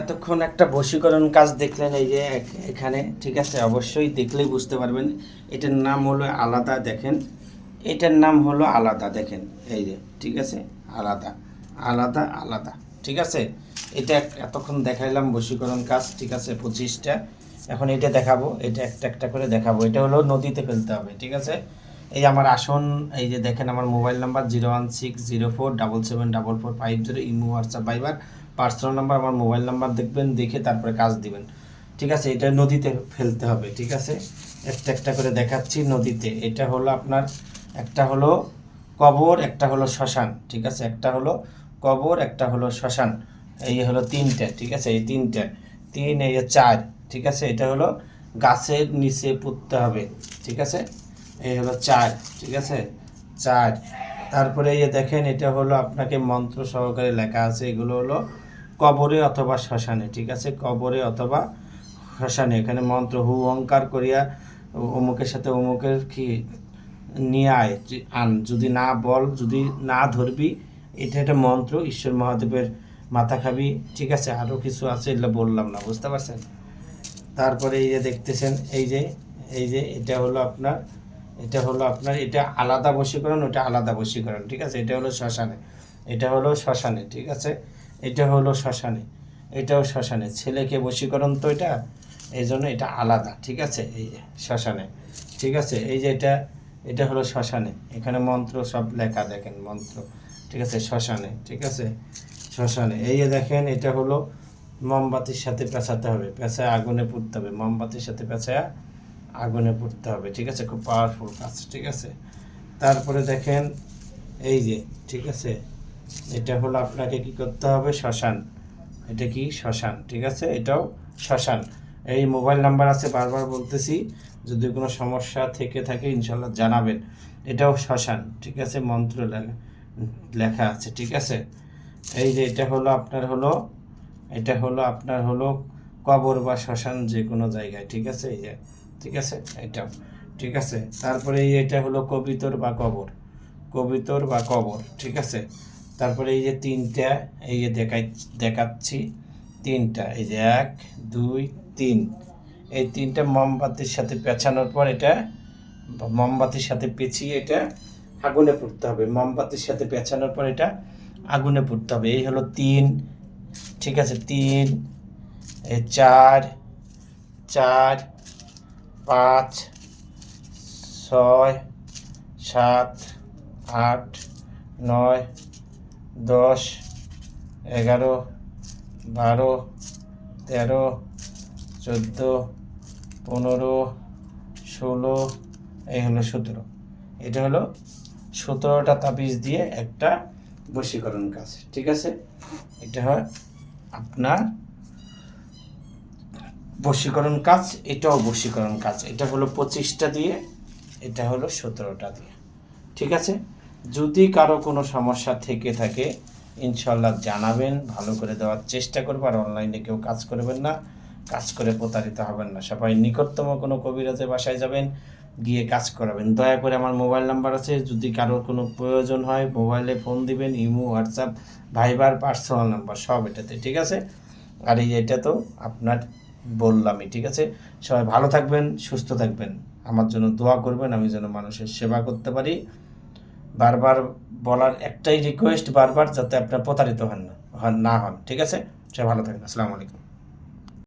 এতক্ষণ একটা বশীকরণ কাজ দেখলেন এই যে এখানে, ঠিক আছে? অবশ্যই দেখলেই বুঝতে পারবেন এটার নাম হলো আলাদা। দেখেন, এটার নাম হলো আলাদা। দেখেন এই যে, ঠিক আছে? আলাদা আলাদা আলাদা, ঠিক আছে? এটা এতক্ষণ দেখাইলাম বশীকরণ কাজ, ঠিক আছে? 25টা। এখন এটা দেখাবো, এটা একটা একটা করে দেখাবো। এটা হলো নদীতে ফেলতে হবে, ঠিক আছে? এই আমার আসন, এই যে দেখেন আমার mobile number 01604774450, imo, WhatsApp, Viber, personal number, আমার মোবাইল নাম্বার দেখবেন, দেখে তারপরে কাজ দিবেন, ঠিক আছে? এটা নদীতে ফেলতে হবে, ঠিক আছে? একটা একটা করে দেখাচ্ছি নদীতে। এটা হলো আপনার, একটা হলো কবর, একটা হলো শ্মশান, ঠিক আছে? একটা হলো কবর, একটা হলো শ্মশান। এই হলো তিনটা, ঠিক আছে? এই তিনটা, তিন, এই চার, ঠিক আছে? এটা হলো গাছের নিচে পুঁততে হবে, ঠিক আছে? এই হলো চার, ঠিক আছে? চার। তারপরে এই যে দেখেন, এটা হলো আপনাকে মন্ত্র সহকারে লেখা আছে, এগুলো হলো কবরে অথবা শ্মশানে, ঠিক আছে? কবরে অথবা শ্মশানে। এখানে মন্ত্র হু অঙ্কার করিয়া অমুকের সাথে অমুকের কি নিয়ে আয়, আন, যদি না বল, যদি না ধরবি, এটা একটা মন্ত্র, ঈশ্বর মহাদেবের মাথা খাবি, ঠিক আছে? আরও কিছু আছে, এগুলো বললাম না, বুঝতে পারছেন? তারপরে এই যে দেখতেছেন, এই যে, এই যে এটা হলো আপনার, এটা হলো আপনার, এটা আলাদা বশীকরণ, ওটা আলাদা বশীকরণ, ঠিক আছে? এটা হলো শ্মশানে, এটা হলো শ্মশানে, ঠিক আছে? এটা হলো শ্মশানে, এটাও শ্মশানে। ছেলেকে বশীকরণ তো এটা, এই জন্য এটা আলাদা, ঠিক আছে? এই যে শ্মশানে, ঠিক আছে? এই যে এটা, এটা হলো শ্মশানে। এখানে মন্ত্র সব লেখা, দেখেন মন্ত্র, ঠিক আছে? শ্মশানে, ঠিক আছে? শ্মশানে। এই যে দেখেন, এটা হলো মোমবাতির সাথে পেঁচাতে হবে, পেঁচায় আগুনে পুড়তে হবে, মোমবাতির সাথে পেঁচায় আগুনে পুড়তে হবে, ঠিক আছে? খুব পাওয়ারফুল কাজ, ঠিক আছে? তারপরে দেখেন এই যে, ঠিক আছে? এটা হলো আপনাকে কি করতে হবে, শ্মশান। এটা কি শ্মশান, ঠিক আছে? এটাও শ্মশান। এই মোবাইল নাম্বার আছে, বারবার বলতেছি, যদি কোনো সমস্যা থেকে থাকে ইনশাল্লাহ জানাবেন। এটাও শ্মশান, ঠিক আছে? মন্ত্র লেখা আছে, ঠিক আছে? এই যে এটা হলো আপনার হলো, এটা হলো আপনার হলো কবর বা শ্মশান, যে কোনো জায়গায়, ঠিক আছে? এই যে, ঠিক আছে? এটাও, ঠিক আছে? তারপরে এই এটা হলো কবিতর বা কবর, কবিতর বা কবর, ঠিক আছে? তারপরে এই যে তিনটা, এই যে দেখাচ্ছি তিনটা, এই যে 1 2 3, এই তিনটা মোমবাতির সাথে পেঁচানোর পর এটা, মোমবাতির সাথে পেঁচিয়ে এটা আগুনে পুড়তে হবে। মোমবাতির সাথে পেঁচানোর পর এটা আগুনে পুড়তে হবে। এই হলো 3, ঠিক আছে? 3, এই 4, 4, 5, 6, 7, 8, 9, 10, 11, 12, 13, 14, 15, 16, এই হলো 17। এটা হলো 17টা তাবিজ দিয়ে একটা বশীকরণ কাজ, ঠিক আছে? এটা হয় আপনার বশীকরণ কাজ, এটাও বশীকরণ কাজ। এটা হলো 25টা দিয়ে, এটা হলো 17টা দিয়ে, ঠিক আছে? যদি কারো কোনো সমস্যা থেকে থাকে ইনশাল্লাহ জানাবেন, ভালো করে দেওয়ার চেষ্টা করবো। আর অনলাইনে কেউ কাজ করবেন না, কাজ করে প্রতারিত হবেন না। সবাই নিকটতম কোনো কবিরাজের বাসায় যাবেন, গিয়ে কাজ করাবেন। দয়া করে আমার মোবাইল নাম্বার আছে, যদি কারোর কোনো প্রয়োজন হয় মোবাইলে ফোন দিবেন, imo, WhatsApp, Viber, personal number সব এটাতে, ঠিক আছে? আর এই এটা তো আপনার বললামই, ঠিক আছে? সবাই ভালো থাকবেন, সুস্থ থাকবেন, আমার জন্য দোয়া করবেন, আমি যেন মানুষের সেবা করতে পারি। বারবার বলার একটাই রিকোয়েস্ট, বারবার, যাতে আপনার প্রতারিত হন না, ঠিক আছে? সবাই ভালো থাকবেন। আসসালামু আলাইকুম।